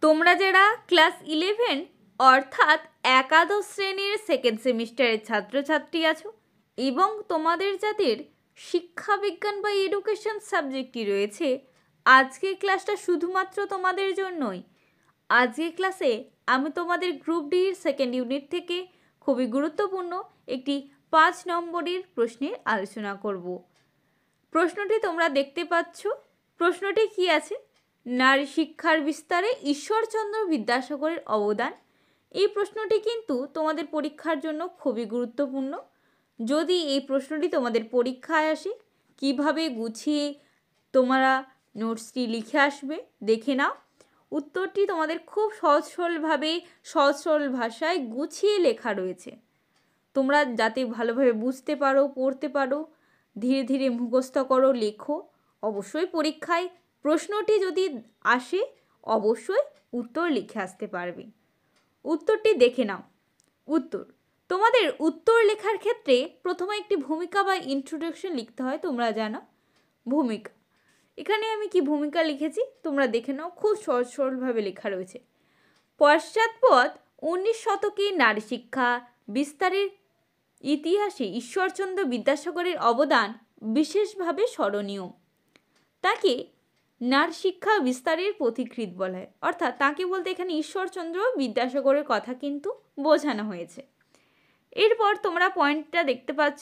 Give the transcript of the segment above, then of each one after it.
তোমরা যারা ক্লাস 11 অর্থাৎ একাদশ শ্রেণীর সেকেন্ড সেমিস্টারের ছাত্রছাত্রী আছো এবং তোমাদের যাদের শিক্ষাবিজ্ঞান বা এডুকেশন সাবজেক্টটি রয়েছে, আজকের ক্লাসটা শুধুমাত্র তোমাদের জন্যই। আজকের ক্লাসে আমি তোমাদের গ্রুপ ডি সেকেন্ড ইউনিট থেকে খুবই গুরুত্বপূর্ণ একটি 5 নম্বরের প্রশ্নের আলোচনা করব। প্রশ্নটি তোমরা দেখতে পাচ্ছ। প্রশ্নটি কি আছে? নারী শিক্ষার বিস্তারে ঈশ্বরচন্দ্র বিদ্যাসাগরের অবদান। এই প্রশ্নটি কিন্তু তোমাদের পরীক্ষার জন্য খুবই গুরুত্বপূর্ণ। যদি এই প্রশ্নটি তোমাদের পরীক্ষায় আসে, কিভাবে গুছিয়ে তোমরা নোটসটি লিখে আসবে দেখে নাও। উত্তরটি তোমাদের খুব সহজ সরল ভাষায় গুছিয়ে লেখা রয়েছে। তোমরা যাতে ভালোভাবে বুঝতে পারো, পড়তে পারো, ধীরে ধীরে মুখস্থ করো, লেখো। অবশ্যই পরীক্ষায় প্রশ্নটি যদি আসে অবশ্যই উত্তর লিখে আসতে পারবে। উত্তরটি দেখে নাও। উত্তর, তোমাদের উত্তর লেখার ক্ষেত্রে প্রথমে একটি ভূমিকা বা ইন্ট্রোডাকশন লিখতে হয়, তোমরা জানো। ভূমিকা, এখানে আমি কি ভূমিকা লিখেছি তোমরা দেখে নাও। খুব সরলভাবে লেখা রয়েছে। পশ্চাৎপদ 19 শতকে নারী শিক্ষা বিস্তারের ইতিহাসে ঈশ্বরচন্দ্র বিদ্যাসাগরের অবদান বিশেষভাবে স্মরণীয়। তাকে নারী শিক্ষা বিস্তারের পথিকৃৎ বলা হয়, অর্থাৎ তাকে বলতে এখানে ঈশ্বরচন্দ্র বিদ্যাসাগরের কথা কিন্তু বোঝানো হয়েছে। এরপর তোমরা পয়েন্টটা দেখতে পাচ্ছ,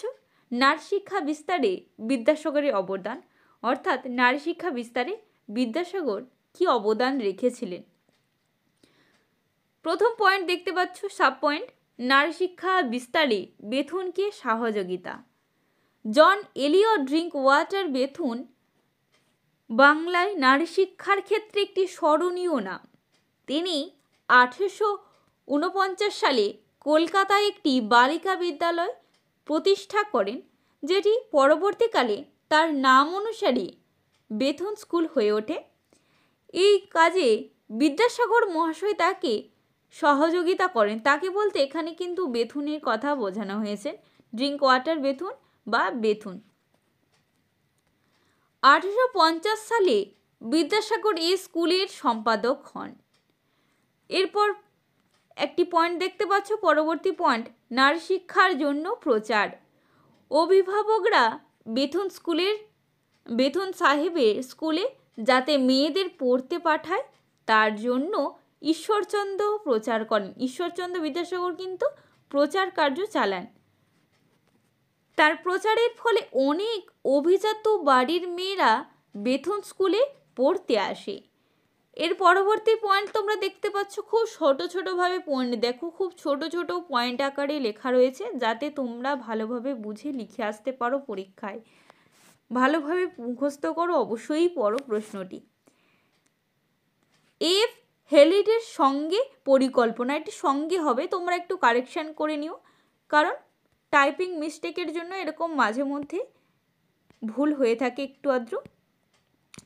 নারী শিক্ষা বিস্তারে বিদ্যাসাগরের অবদান, অর্থাৎ নারী শিক্ষা বিস্তারে বিদ্যাসাগর কি অবদান রেখেছিলেন। প্রথম পয়েন্ট দেখতে পাচ্ছ, সাব পয়েন্ট, নারী শিক্ষা বিস্তারে বেথুনকে সহযোগিতা। জন এলিয়ট ড্রিঙ্ক ওয়াটার বেথুন বাংলায় নারী শিক্ষার ক্ষেত্রে একটি স্মরণীয় নাম। তিনি 1849 সালে কলকাতায় একটি বালিকা বিদ্যালয় প্রতিষ্ঠা করেন, যেটি পরবর্তীকালে তার নাম অনুসারে বেথুন স্কুল হয়ে ওঠে। এই কাজে বিদ্যাসাগর মহাশয় তাকে সহযোগিতা করেন। তাকে বলতে এখানে কিন্তু বেথুনের কথা বোঝানো হয়েছে, ড্রিঙ্ক ওয়াটার বেথুন বা বেথুন। 1850 সালে বিদ্যাসাগর এই স্কুলের সম্পাদক হন। এরপর একটি পয়েন্ট দেখতে পাচ্ছ, পরবর্তী পয়েন্ট, নারী শিক্ষার জন্য প্রচার। অভিভাবকরা বেথুন সাহেবের স্কুলে যাতে মেয়েদের পড়তে পাঠায় তার জন্য ঈশ্বরচন্দ্র প্রচার করেন। ঈশ্বরচন্দ্র বিদ্যাসাগর কিন্তু প্রচার কার্য চালান। তার প্রচারের ফলে অনেক অভিজাত বাড়ির মেয়েরা বেথুন স্কুলে পড়তে আসে। এর পরবর্তী পয়েন্ট তোমরা দেখতে পাচ্ছ, খুব ছোটোভাবে পয়েন্ট দেখো, খুব ছোট পয়েন্ট আকারে লেখা রয়েছে, যাতে তোমরা ভালোভাবে বুঝে লিখে আসতে পারো পরীক্ষায়। ভালোভাবে মুখস্থ করো, অবশ্যই পড়ো প্রশ্নটি। এফ হেলিডের সঙ্গে পরিকল্পনা, এটি সঙ্গে হবে, তোমরা একটু কারেকশান করে নিও, কারণ টাইপিং মিস্টেকের জন্য এরকম মাঝে মধ্যে ভুল হয়ে থাকে একটু আদ্র,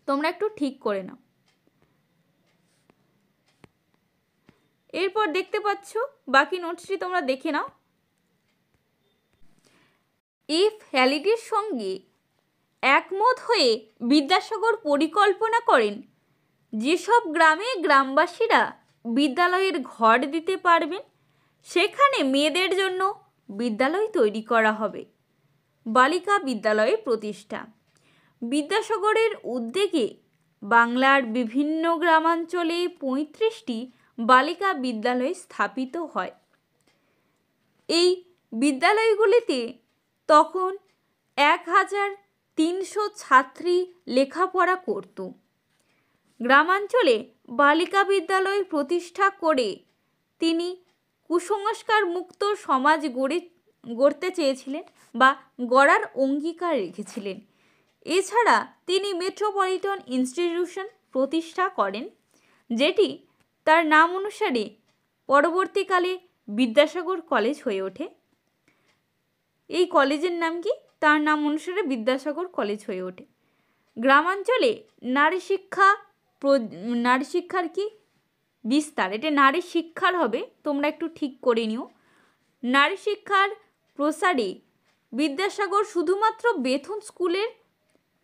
তোমরা একটু ঠিক করে নাও। এরপর দেখতে পাচ্ছ বাকি নোটসটি তোমরা দেখে নাও। এফ হ্যালিডের সঙ্গে একমত হয়ে বিদ্যাসাগর পরিকল্পনা করেন যেসব গ্রামে গ্রামবাসীরা বিদ্যালয়ের ঘর দিতে পারবেন সেখানে মেয়েদের জন্য বিদ্যালয় তৈরি করা হবে। বালিকা বিদ্যালয়ের প্রতিষ্ঠা। বিদ্যাসাগরের উদ্যোগে বাংলার বিভিন্ন গ্রামাঞ্চলে 35টি বালিকা বিদ্যালয় স্থাপিত হয়। এই বিদ্যালয়গুলিতে তখন 1300 ছাত্রী লেখাপড়া করত। গ্রামাঞ্চলে বালিকা বিদ্যালয় প্রতিষ্ঠা করে তিনি কুসংস্কার মুক্ত সমাজ গড়তে চেয়েছিলেন বা গড়ার অঙ্গীকার রেখেছিলেন। এছাড়া তিনি মেট্রোপলিটন ইনস্টিটিউশন প্রতিষ্ঠা করেন, যেটি তার নাম অনুসারে পরবর্তীকালে বিদ্যাসাগর কলেজ হয়ে ওঠে। এই কলেজের নাম কি? তার নাম অনুসারে বিদ্যাসাগর কলেজ হয়ে ওঠে। গ্রামাঞ্চলে নারী শিক্ষার কি বিস্তার, এটা নারী শিক্ষার হবে, তোমরা একটু ঠিক করে নিও। নারী শিক্ষার প্রসারে বিদ্যাসাগর শুধুমাত্র বেথুন স্কুলের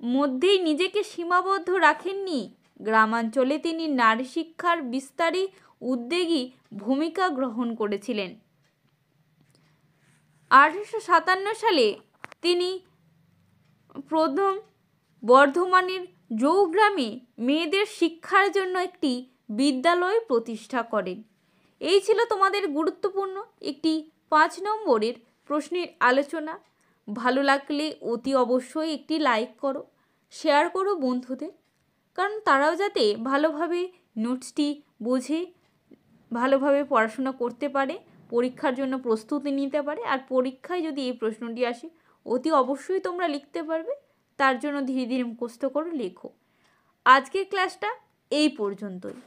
মধ্যেই নিজেকে সীমাবদ্ধ রাখেননি, গ্রামাঞ্চলে তিনি নারী শিক্ষার বিস্তারে উদ্যোগী ভূমিকা গ্রহণ করেছিলেন। 1857 সালে তিনি প্রথম বর্ধমানের জৌগ্রামে মেয়েদের শিক্ষার জন্য একটি বিদ্যালয় প্রতিষ্ঠা করেন। এই ছিল তোমাদের গুরুত্বপূর্ণ একটি 5 নম্বরের প্রশ্নের আলোচনা। ভালো লাগলে অতি অবশ্যই একটি লাইক করো, শেয়ার করো বন্ধুদের, কারণ তারাও যাতে ভালোভাবে নোটসটি বোঝে, ভালোভাবে পড়াশোনা করতে পারে, পরীক্ষার জন্য প্রস্তুতি নিতে পারে। আর পরীক্ষায় যদি এই প্রশ্নটি আসে অতি অবশ্যই তোমরা লিখতে পারবে। তার জন্য ধীরে ধীরে মুখস্থ করো, লেখো। আজকের ক্লাসটা এই পর্যন্তই।